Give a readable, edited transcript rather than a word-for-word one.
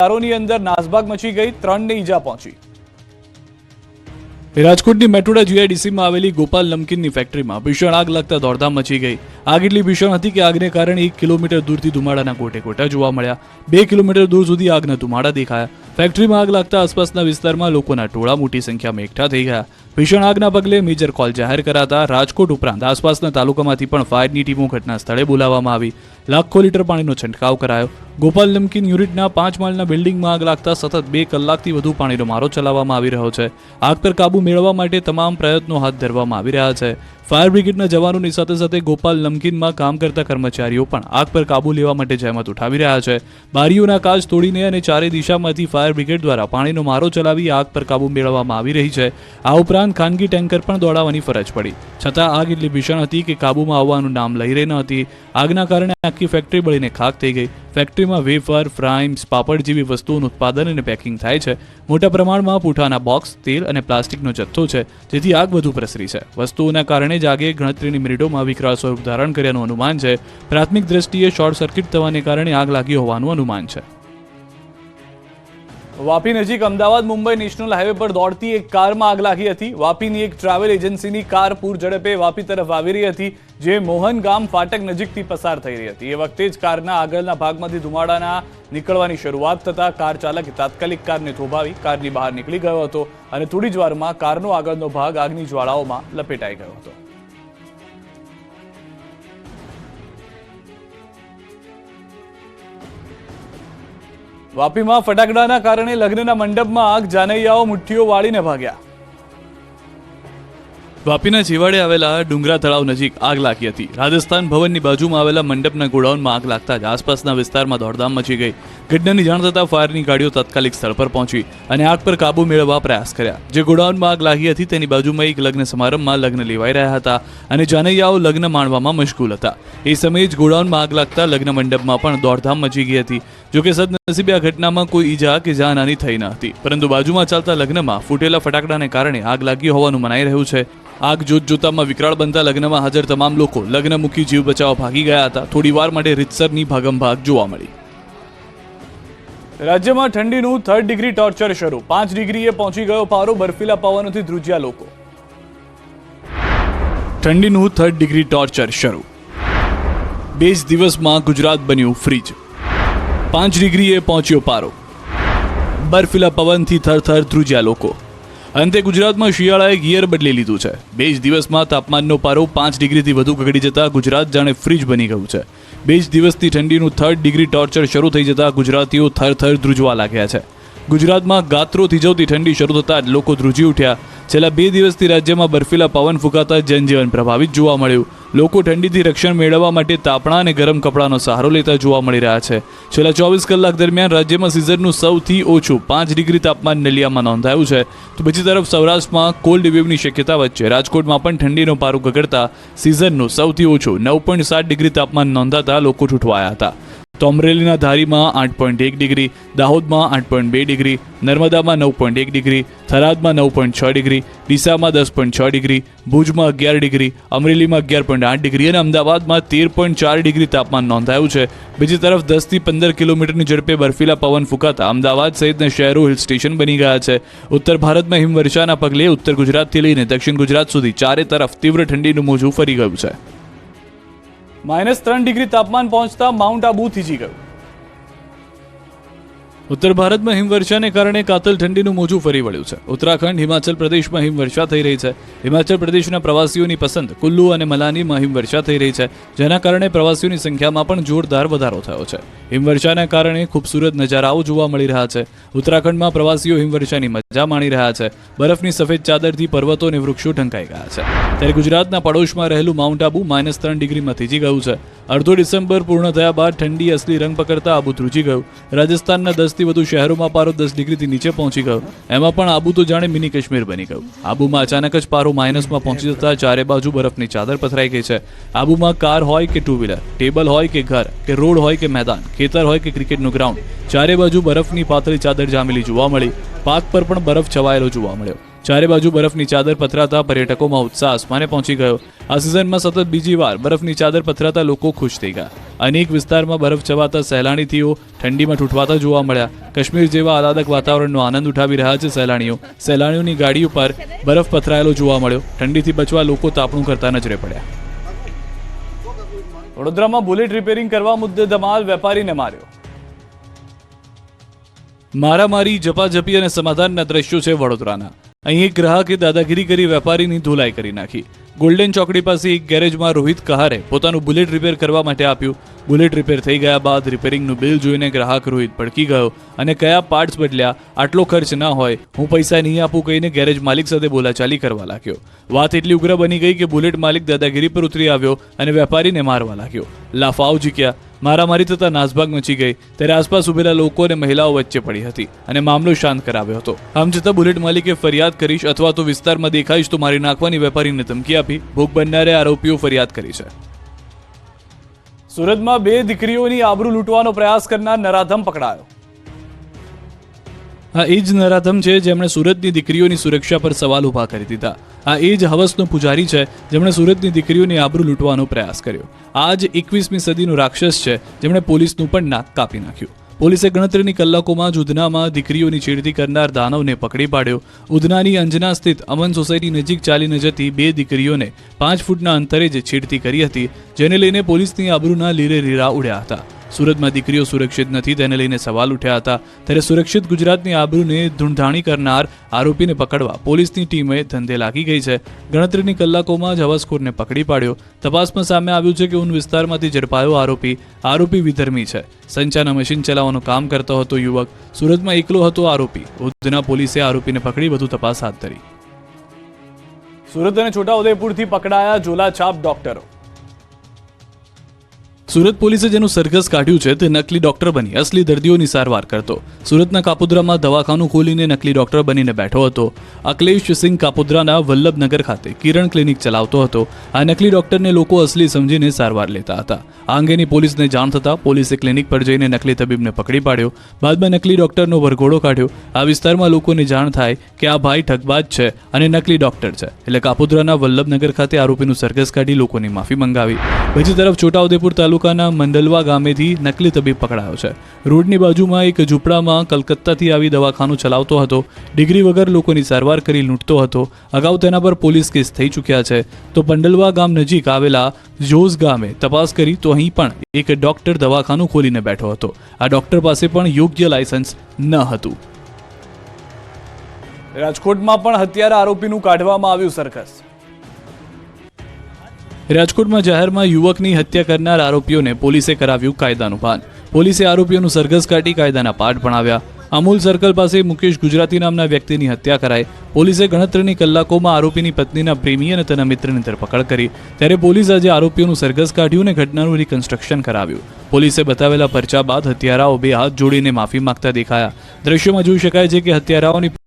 કારોની અંદર નાસભાગ મચી ગઈ, 3 ને ઈજા પહોંચી। રાજકોટની મેટ્રોડા જીઆઈડીસીમાં આવેલી ગોપાલ નમકીનની ફેક્ટરીમાં ભીષણ આગ લાગતા દોડધામ મચી ગઈ। આગ એટલી ભીષણ હતી કે આગને કારણે 1 કિલોમીટર દૂરથી ધુમાડાના ગોટે ગોટા જોવા મળ્યા। 2 કિલોમીટર દૂર સુધી આગના ધુમાડા દેખાયા। ફેક્ટરીમાં આગ લાગતા આસપાસના વિસ્તારમાં લોકોના ટોળા મોટી સંખ્યામાં એકઠા થઈ ગયા। ભીષણ આગના પગલે મેજર કોલ જાહેર કરાતા રાજકોટ ઉપરાંત આસપાસના તાલુકામાંથી પણ ફાયરની ટીમો ઘટના સ્થળે બોલાવવામાં આવી। લાખો લીટર પાણીનો છંટકાવ કરાયો। ગોપાલ નમકીન યુનિટના 5 માળના બિલ્ડિંગમાં આગ લાગતા સતત 2 કલાકથી વધુ પાણીનો મારો ચલાવવામાં આવી રહ્યો છે। આગ પર કાબુ મેળવવા માટે તમામ પ્રયત્નો હાથ ધરવામાં આવી રહ્યા છે। ફાયર બ્રિગેડના જવાનોની સાથે સાથે ગોપાલ નમકીનમાં કામ કરતા કર્મચારીઓ પણ આગ પર કાબુ લેવા માટે જહેમત ઉઠાવી રહ્યા છે। બારીઓના કાચ તોડીને અને ચારે દિશામાંથી ફાયર બ્રિગેડ દ્વારા પાણીનો મારો ચલાવી આગ પર કાબુ મેળવવામાં આવી રહી છે। આ ઉપરાંત ખાનગી ટેન્કર પણ દોડાવવાની ફરજ પડી, છતાં આગ એટલી ભીષણ હતી કે કાબુમાં આવવાનું નામ લઈ રહી ન હતી। આગના કારણે આખી ફેક્ટરી બળીને ખાક થઈ ગઈ। ફેક્ટરીમાં વેફર, ફ્રાઈમ્સ, પાપડ જેવી વસ્તુઓનું ઉત્પાદન અને પેકિંગ થાય છે। મોટા પ્રમાણમાં પૂંઠાના બોક્સ, તેલ અને પ્લાસ્ટિકનો જથ્થો છે, જેથી આગ વધુ પ્રસરી છે। વસ્તુઓના કારણે જ આગે ગણતરીની મિનિટોમાં વિકરાળ સ્વરૂપ ધારણ કર્યાનું અનુમાન છે। પ્રાથમિક દ્રષ્ટિએ શોર્ટ સર્કિટ થવાને કારણે આગ લાગી હોવાનું અનુમાન છે। વાપી નજીક અમદાવાદ મુંબઈ નેશનલ હાઈવે પર દોડતી એક કારમાં આગ લાગી હતી। વાપીની એક ટ્રાવેલ એજન્સીની કાર પૂર ઝડપે વાપી તરફ આવી રહી હતી, જે મોહન ગામ ફાટક નજીકથી પસાર થઈ રહી હતી। એ વખતે જ કારના આગળના ભાગમાંથી ધુમાડાના નીકળવાની શરૂઆત થતા કાર ચાલકે તાત્કાલિક કારને થોભાવી કારની બહાર નીકળી ગયો હતો અને થોડી જ વારમાં કારનો આગળનો ભાગ આગની જ્વાળાઓમાં લપેટાઈ ગયો હતો। વાપીમાં ફટાકડાના કારણે લગ્નના મંડપમાં આગ, જાનૈયાઓ મુઠ્ઠીઓ વાળીને ભાગ્યા। વાપીના છેવાડે આવેલા ડુંગરા તળાવ નજીક આગ લાગી હતી। રાજસ્થાન ભવનની બાજુમાં આવેલા મંડપના ગોડાઉનમાં આગ લાગતા જ આસપાસના વિસ્તારમાં દોડધામ મચી ગઈ। ઘટનાની જાણ થતાં ફાયરની ગાડીઓ તાત્કાલિક સ્થળ પર પહોંચી અને આગ પર કાબુ મેળવવા પ્રયાસ કર્યા। જે ગોડાઉનમાં આગ લાગી હતી તેની બાજુમાં એક લગ્ન સમારંભમાં લગ્ન લેવાઈ રહ્યા હતા અને જાનૈયાઓ લગ્ન માણવામાં મશગુલ હતા। એ સમયે જ ગોડાઉનમાં આગ લાગતા લગ્ન મંડપમાં પણ દોડધામ મચી ગઈ હતી। જોકે સદનસીબે આ ઘટનામાં કોઈ ઈજા કે જાનહાની થઈ ન હતી, પરંતુ બાજુમાં ચાલતા લગ્નમાં ફૂટેલા ફટાકડાને કારણે આગ લાગી હોવાનું મનાઈ રહ્યું છે। આગ જોતજોતામાં વિકરાળ બનતા લગ્નમાં હાજર તમામ લોકો લગ્ન મૂકી જીવ બચાવવા ભાગી ગયા હતા। થોડી વાર માટે રીતસરની ભાગમભાગ જોવા મળી। રાજ્યમાં ઠંડીનું 3rd ડિગ્રી ટોર્ચર શરૂ। 5 ડિગ્રીએ પહોંચી ગયો પારો, બર્ફીલા પવનોથી ધ્રુજ્યા લોકો। ઠંડીનું 3rd ડિગ્રી ટોર્ચર શરૂ। 2 દિવસમાં ગુજરાત બન્યું ફ્રીજ। 5 ડિગ્રીએ પહોંચ્યો પારો, બર્ફીલા પવનથી થરથર ધ્રુજ્યા લોકો। અંતે ગુજરાતમાં શિયાળાએ ગિયર બદલી લીધું છે। 2 દિવસમાં તાપમાનનો પારો 5 ડિગ્રીથી વધુ ગગડી જતા ગુજરાત જાણે ફ્રીજ બની ગયું છે। 2 દિવસથી ઠંડીનું 3rd ડિગ્રી ટોર્ચર શરૂ થઈ જતા ગુજરાતીઓ થરથર ધ્રુજવા લાગ્યા છે। ગુજરાતમાં ગાત્રો થીજવતી ઠંડી શરૂ થતાં જ લોકો ધ્રુજી ઉઠ્યા। છેલ્લા 2 દિવસથી રાજ્યમાં બર્ફીલા પવન ફૂંકાતા જનજીવન પ્રભાવિત જોવા મળ્યું। લોકો ઠંડીથી રક્ષણ મેળવવા માટે તાપણા અને ગરમ કપડાનો સહારો લેતા જોવા મળી રહ્યા છે। છેલ્લા 24 કલાક દરમિયાન રાજ્યમાં સિઝનનું સૌથી ઓછું 5 ડિગ્રી તાપમાન નલિયામાં નોંધાયું છે, તો બીજી તરફ સૌરાષ્ટ્રમાં કોલ્ડ વેવની શક્યતા વચ્ચે રાજકોટમાં પણ ઠંડીનો પારો ગગડતા સિઝનનું સૌથી ઓછું 9.7 ડિગ્રી તાપમાન નોંધાતા લોકો ઠૂઠવાયા હતા। તો અમરેલીના ધારીમાં 8.1 ડિગ્રી, દાહોદમાં 8.2 ડિગ્રી, નર્મદામાં 9.1 ડિગ્રી, થરાદમાં 9.6 ડિગ્રી, ડીસામાં 10.6 ડિગ્રી, ભુજમાં 11 ડિગ્રી, અમરેલીમાં 11.8 ડિગ્રી અને અમદાવાદમાં 13.4 ડિગ્રી તાપમાન નોંધાયું છે। બીજી તરફ 10થી 15 કિલોમીટરની ઝડપે બર્ફીલા પવન ફૂંકાતા અમદાવાદ સહિતના શહેરો હિલ સ્ટેશન બની ગયા છે। ઉત્તર ભારતમાં હિમવર્ષાના પગલે ઉત્તર ગુજરાતથી લઈને દક્ષિણ ગુજરાત સુધી ચારે તરફ તીવ્ર ઠંડીનું મોજું ફરી ગયું છે। -3 ડિગ્રી તાપમાન પહોંચતા માઉન્ટ આબુ થીજી ગયું। ઉત્તર ભારતમાં હિમવર્ષાને કારણે કાતલ ઠંડીનું મોજું ફરી વળ્યું છે। ઉત્તરાખંડ, હિમાચલ પ્રદેશમાં હિમવર્ષા થઈ રહી છે। હિમાચલ પ્રદેશના પ્રવાસીઓની પસંદ કુલ્લુ અને મલાનીમાં હિમવર્ષા થઈ રહી છે, જેના કારણે પ્રવાસીઓની સંખ્યામાં પણ જોરદાર વધારો થયો છે। હિમવર્ષાના કારણે ખૂબસૂરત નજારાઓ જોવા મળી રહ્યા છે। ઉત્તરાખંડમાં પ્રવાસીઓ હિમવર્ષાની મજા માણી રહ્યા છે। બરફની સફેદ ચાદરથી પર્વતો અને વૃક્ષો ઢંકાઈ ગયા છે। ત્યારે ગુજરાતના પડોશમાં રહેલું માઉન્ટ આબુ -3 ડિગ્રીમાં થીજી ગયું છે। અડધો ડિસેમ્બર પૂર્ણ થયા બાદ ઠંડી અસલી રંગ પકડતા આબુ ધ્રુજી ગયું। રાજસ્થાનના 10થી વધુ શહેરોમાં પારો 10 ડિગ્રીથી નીચે પહોંચી ગયો। એમાં પણ આબુ તો જાણે મિની કાશ્મીર બની ગયું। આબુમાં અચાનક જ પારો માઇનસમાં પહોંચી જતા ચારે બાજુ બરફની ચાદર પથરાઈ ગઈ છે। આબુમાં કાર હોય કે ટુ વ્હીલર, ટેબલ હોય કે ઘર કે રોડ હોય કે મેદાન, ખેતર હોય કે ક્રિકેટનું ગ્રાઉન્ડ, ચારે બાજુ બરફની પાતળી ચાદર જામેલી જોવા મળી। પાક પર પણ બરફ છવાયેલો જોવા મળ્યો। ચારે બાજુ બરફની ચાદર પથરાતા પર્યટકોમાં ઉત્સાહ આસમાને પહોંચી ગયો. આ સિઝનમાં સતત બીજી વાર બરફની ચાદર પથરાતા લોકો ખુશ થઈ ગયા. અનેક વિસ્તારમાં બરફ ચવાતા સહેલાણીઓ ઠંડીમાં ઠૂંઠવાતા જોવા મળ્યા. કાશ્મીર જેવા આહલાદક વાતાવરણનો આનંદ ઉઠાવી રહ્યા છે સહેલાણીઓની ગાડી ઉપર બરફ પથરાયેલો જોવા મળ્યો. ઠંડીથી બચવા લોકો તાપણું કરતા નજરે પડ્યા. વડોદરામાં બુલેટ રિપેરિંગ કરવા મુદ્દે ધમાલ, વેપારીને માર્યો. મારામારી, ઝપાઝપી અને સમાધાનના દ્રશ્યો છે વડોદરાના. અહીં એક ગ્રાહકે દાદાગીરી કરી વેપારીની ધોલાઈ કરી નાખી. ગોલ્ડન ચોકડી પાસે એક ગેરેજમાં રોહિત કહારે પોતાનું બુલેટ રિપેર કરવા માટે આપ્યું. બુલેટ રિપેર થઈ ગયા બાદ રિપેરિંગનું બિલ જોઈને ગ્રાહક રોહિત ભડકી ગયો અને કયા પાર્ટ્સ બદલ્યા, આટલો ખર્ચ ના હોય, હું પૈસા નહીં આપું કહીને ગેરેજ માલિક સાથે બોલાચાલી કરવા લાગ્યો. વાત એટલી ઉગ્ર બની ગઈ કે બુલેટ માલિક દાદાગીરી પર ઉતરી આવ્યો અને વેપારીને મારવા લાગ્યો. લાફાઓ ઝીક્યા, મારામારી થતા નાસભાગ મચી ગઈ. ત્યારે આસપાસ ઉભેલા લોકો અને મહિલાઓ વચ્ચે પડી હતી અને મામલો શાંત કરાવ્યો હતો. આમ છતાં બુલેટ માલિકે ફરિયાદ કરીશ અથવા તો વિસ્તારમાં દેખાઈશ તો મારી નાખવાની વેપારીને ધમકી આપી. ભોગ બનનારે આરોપીઓ ફરિયાદ કરી છે. સુરતમાં 2 દીકરીઓની આબરૂ લૂંટવાનો પ્રયાસ કરનાર નરાધમ પકડાયો. આ એ જ નરાધમ છે જેમણે સુરતની દીકરીઓની સુરક્ષા પર સવાલ ઊભા કરી દીધા. આ એ જ હવસનો પૂજારી છે જેમણે સુરતની દીકરીઓની આબરૂ લૂંટવાનો પ્રયાસ કર્યો. આ જ 21મી સદીનો રાક્ષસ છે જેમણે પોલીસનું પણ નાક કાપી નાખ્યું. પોલીસે ગણતરીની કલાકોમાં જ ઉધનામાં દીકરીઓની છેડતી કરનાર દાનવને પકડી પાડ્યો. ઉધનાની અંજના સ્થિત અમન સોસાયટી નજીક ચાલીને જતી 2 દીકરીઓને 5 ફૂટના અંતરે જ છેડતી કરી હતી, જેને લઈને પોલીસની આબરૂના લીરે લીરા ઉડ્યા હતા. સુરતમાં દીકરીઓ સુરક્ષિત નથી તેને લઈને સવાલ ઉઠ્યા હતા. ત્યારે સુરક્ષિત ગુજરાતની આબરૂને ધૂંધાણી કરનાર આરોપીને પકડવા પોલીસની ટીમે ધંધે લાગી ગઈ છે. ગણતરીની કલાકોમાં જ હવસખોરને પકડી પાડ્યો. તપાસમાં સામે આવ્યું છે કે ઉન વિસ્તારમાંથી ઝડપાયો આરોપી વિધર્મી છે. સંચાના મશીન ચલાવવાનું કામ કરતો હતો યુવક. સુરતમાં એકલો હતો આરોપી. ઉધના પોલીસે આરોપીને પકડી વધુ તપાસ હાથ ધરી. સુરત અને છોટાઉદેપુરથી પકડાયા ઝોલાછાપ ડોક્ટરો. સુરત પોલીસે જેનું સરઘસ કાઢ્યું છે તે નકલી ડોક્ટર બની અસલી દર્દીઓની સારવાર કરતો. સુરતના કાપોદ્રામાં દવાખાનું ખોલીને નકલી ડોક્ટર બનીને બેઠો હતો. અખિલેશ સિંહ કાપોદ્રાના વલ્લભનગર ખાતે કિરણ ક્લિનિક ચલાવતો હતો. આ નકલી ડોક્ટરને લોકો અસલી સમજીને સારવાર લેતા હતા. આ અંગેની પોલીસને જાણ થતાં પોલીસે ક્લિનિક પર જઈને નકલી તબીબને પકડી પાડ્યો. બાદમાં નકલી ડોક્ટરનો વરઘોડો કાઢ્યો. આ વિસ્તારમાં લોકોને જાણ થાય કે આ ભાઈ ઠગબાજ છે અને નકલી ડોક્ટર છે, એટલે કાપોદ્રાના વલ્લભનગર ખાતે આરોપીનું સરઘસ કાઢી લોકોની માફી મંગાવી. બીજી તરફ છોટાઉદેપુર તાલુકાના મંડલવા ગામેથી નકલી તબીબ પકડાયો છે. રોડની બાજુમાં એક ઝૂંપડામાં કલકત્તાથી આવી દવાખાનું ચલાવતો હતો. ડિગ્રી વગર લોકોની સારવાર કરી લૂંટતો હતો. અગાઉ તેના પર પોલીસ કેસ થઈ ચૂક્યા છે. તો પંડલવા ગામ નજીક આવેલા જોઝ ગામે તપાસ કરી તો અહીં પણ એક ડોક્ટર દવાખાનું ખોલીને બેઠો હતો. આ ડોક્ટર પાસે પણ યોગ્ય લાયસન્સ ન હતું. રાજકોટમાં પણ હત્યારા આરોપીનું કાઢવામાં આવ્યું સરઘસ. રાજકોટમાં જાહેરમાં યુવકની હત્યા કરનાર આરોપીઓને પોલીસે કરાવ્યું કાયદાનું ભાન. પોલીસે આરોપીઓનું સરઘસ કાઢી કાયદાના પાઠ ભણાવ્યા. અમૂલ સર્કલ પાસે મુકેશ ગુજરાતી નામના વ્યક્તિની હત્યા કરાઈ. પોલીસે ગણતરીની કલાકોમાં આરોપીની પત્નીના પ્રેમી અને તેના મિત્રની ધરપકડ કરી. ત્યારે પોલીસ આજે આરોપીઓનું સરઘસ કાઢ્યું અને ઘટનાનું રિકન્સ્ટ્રક્શન કરાવ્યું. પોલીસે બતાવેલા પરચા બાદ હત્યારાઓ 2 હાથ જોડીને માફી માંગતા દેખાયા. દ્રશ્યોમાં જોઈ શકાય છે કે હત્યારાઓની